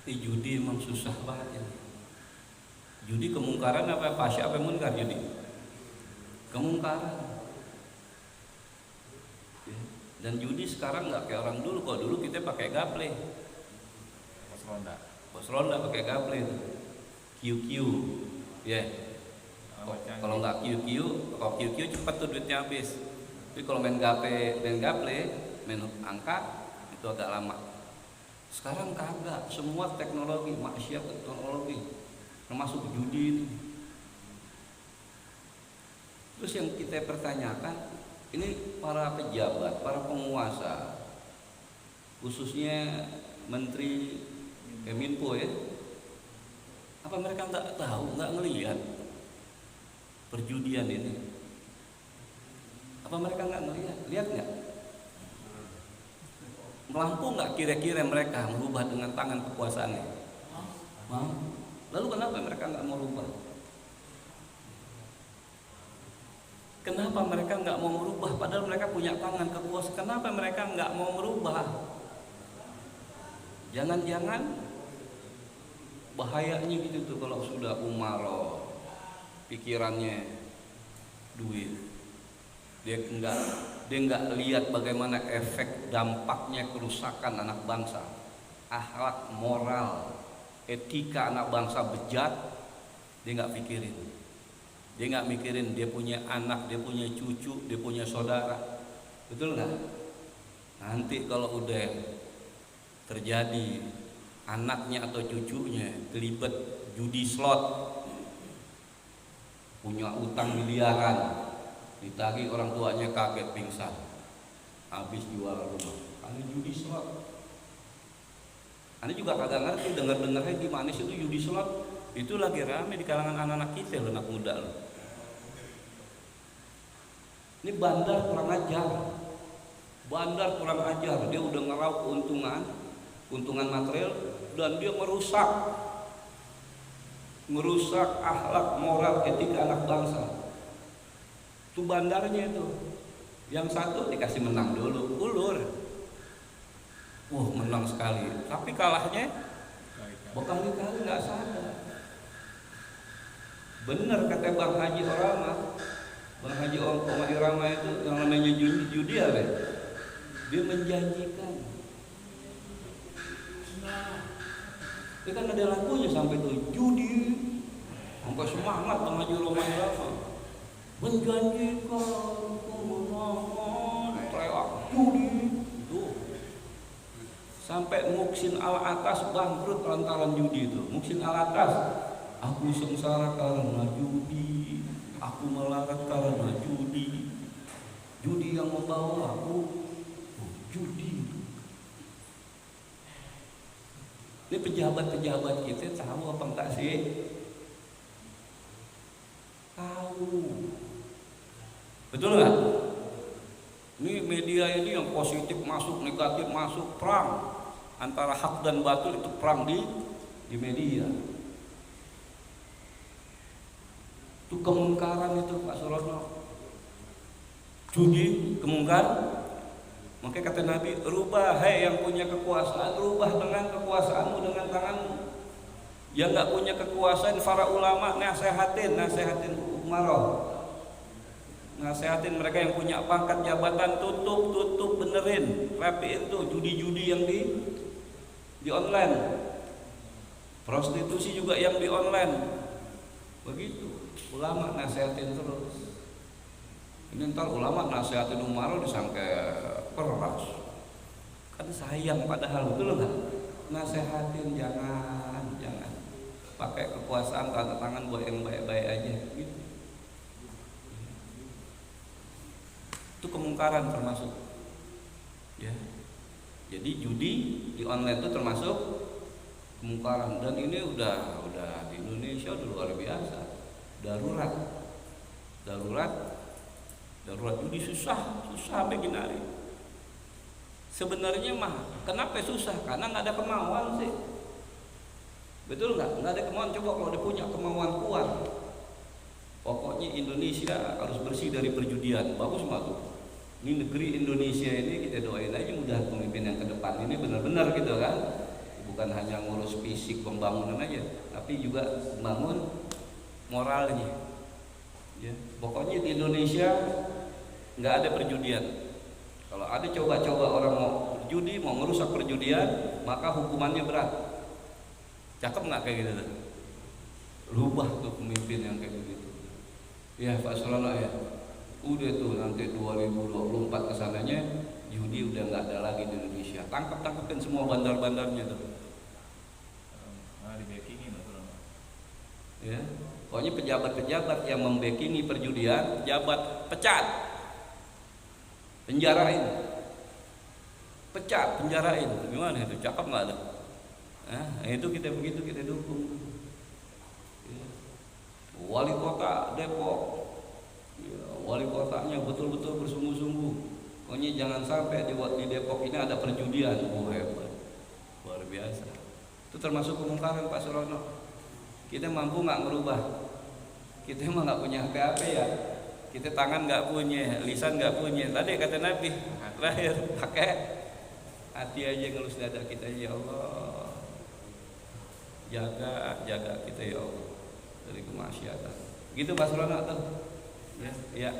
Judi emang susah banget ini. Judi kemungkaran apa pasya apa munkar judi? Kemungkaran. Ya. Dan judi sekarang nggak kayak orang dulu. Kalau dulu kita pakai gaple, pos ronda pakai gaple, QQ, ya. Kalau nggak QQ, kalau QQ cepat tuh duitnya habis. Tapi kalau main gaple, main angka itu agak lama. Sekarang kagak, semua teknologi, maksiat teknologi, termasuk judi ini. Terus yang kita pertanyakan, ini para pejabat, para penguasa, khususnya Menteri Keminfo ya, apa mereka nggak tahu, nggak ngelihat perjudian ini? Apa mereka nggak ngelihat? Lihat nggak? Mampu nggak kira-kira mereka merubah dengan tangan kekuasaannya? Lalu kenapa mereka nggak mau rubah? Kenapa mereka nggak mau merubah? Padahal mereka punya tangan kekuasaan. Kenapa mereka nggak mau merubah? Jangan-jangan bahayanya gitu tuh kalau sudah umaro, pikirannya duit. Dia nggak lihat bagaimana efek dampaknya kerusakan anak bangsa, akhlak, moral, etika anak bangsa bejat. Dia nggak pikirin. Dia nggak mikirin dia punya anak, dia punya cucu, dia punya saudara. Betul nggak? Nanti kalau udah terjadi anaknya atau cucunya terlibat judi slot, punya utang miliaran, ditagih orang tuanya kaget pingsan, habis jual rumah karena judi slot. Anda juga kagak ngerti dengar-dengarnya gimana sih itu judi slot. Itu lagi rame di kalangan anak-anak kita loh, anak muda loh. Ini bandar kurang ajar. Bandar kurang ajar, dia udah ngeraup keuntungan material, dan dia merusak akhlak, moral, etika anak bangsa. Itu bandarnya itu. Yang satu dikasih menang dulu, ulur. Menang sekali, tapi kalahnya berkali-kali nggak sadar. Benar kata Bang Haji Orama, Bang Haji Orama itu yang namanya judi apa? Dia menjanjikan. Dia kan ada lagunya sampai tuh judi, sampai semangat Bang Haji Orama menjanjikan kemenangan, teriak judi. Sampai Muksin Al-Atas bangkrut lantaran judi itu. Muksin Al-Atas, aku sengsara karena judi, aku melarat karena judi, judi yang membawa aku judi. Ini pejabat-pejabat kita tahu apa enggak sih? Tahu. Betul nggak? Ini media ini yang positif masuk, negatif masuk, perang antara hak dan batil, itu perang di media. Itu kemungkaran itu Pak Surono. Judi kemungkaran. Makanya kata Nabi, rubah hai yang punya kekuasaan, rubah dengan kekuasaanmu, dengan tanganmu. Yang nggak punya kekuasaan, para ulama nasehatin umarah. Nasehatin mereka yang punya pangkat jabatan, tutup benerin, rapiin tuh judi-judi yang di online, prostitusi juga yang di online. Begitu ulama nasehatin terus. Ini ntar ulama nasehatin umarah disangka keras, kan sayang padahal. Betul nggak? Nasehatin jangan pakai kekuasaan tanda tangan buat yang baik-baik aja gitu. Itu kemungkaran termasuk ya. Jadi judi di online itu termasuk kemungkaran, dan ini udah di Indonesia udah luar biasa. Darurat judi susah bikin hari. Sebenarnya mah kenapa susah? Karena nggak ada kemauan sih. Betul nggak? Nggak ada kemauan. Coba kalau dia punya kemauan kuat, pokoknya Indonesia harus bersih dari perjudian, bagus mah tuh. Ini negeri Indonesia ini kita doain aja mudah pemimpin yang ke depan ini benar-benar gitu kan. Bukan hanya ngurus fisik pembangunan aja, tapi juga bangun moralnya. Ya, pokoknya di Indonesia nggak ada perjudian. Kalau ada coba-coba orang mau berjudi, mau merusak perjudian, maka hukumannya berat. Cakep nggak kayak gitu tuh? Rubah tuh pemimpin yang kayak begitu. Ya Pak Surono ya, udah tuh nanti 2024 kesananya judi udah nggak ada lagi di Indonesia. Tangkap-tangkapin semua bandar-bandarnya tuh. Di backing Pak Surono. Ya, pokoknya pejabat-pejabat yang membackingi perjudian, pejabat pecat, penjarain, pecat, penjarain. Gimana itu? Cakep nggak tuh? Nah, itu kita begitu kita dukung. Ya. Wali kota Depok, ya, wali kotanya betul-betul bersungguh-sungguh. Pokoknya jangan sampai di Depok ini ada perjudian. Hebat, luar biasa. Itu termasuk kemungkaran Pak Surono. Kita mampu nggak merubah? Kita emang nggak punya HP ya. Kita tangan nggak punya, lisan nggak punya. Tadi kata Nabi terakhir pakai hati aja, ngelus dada kita. Ya Allah, jaga kita ya Allah dari kemaksiatan. Gitu Pak Surono tuh. Ya.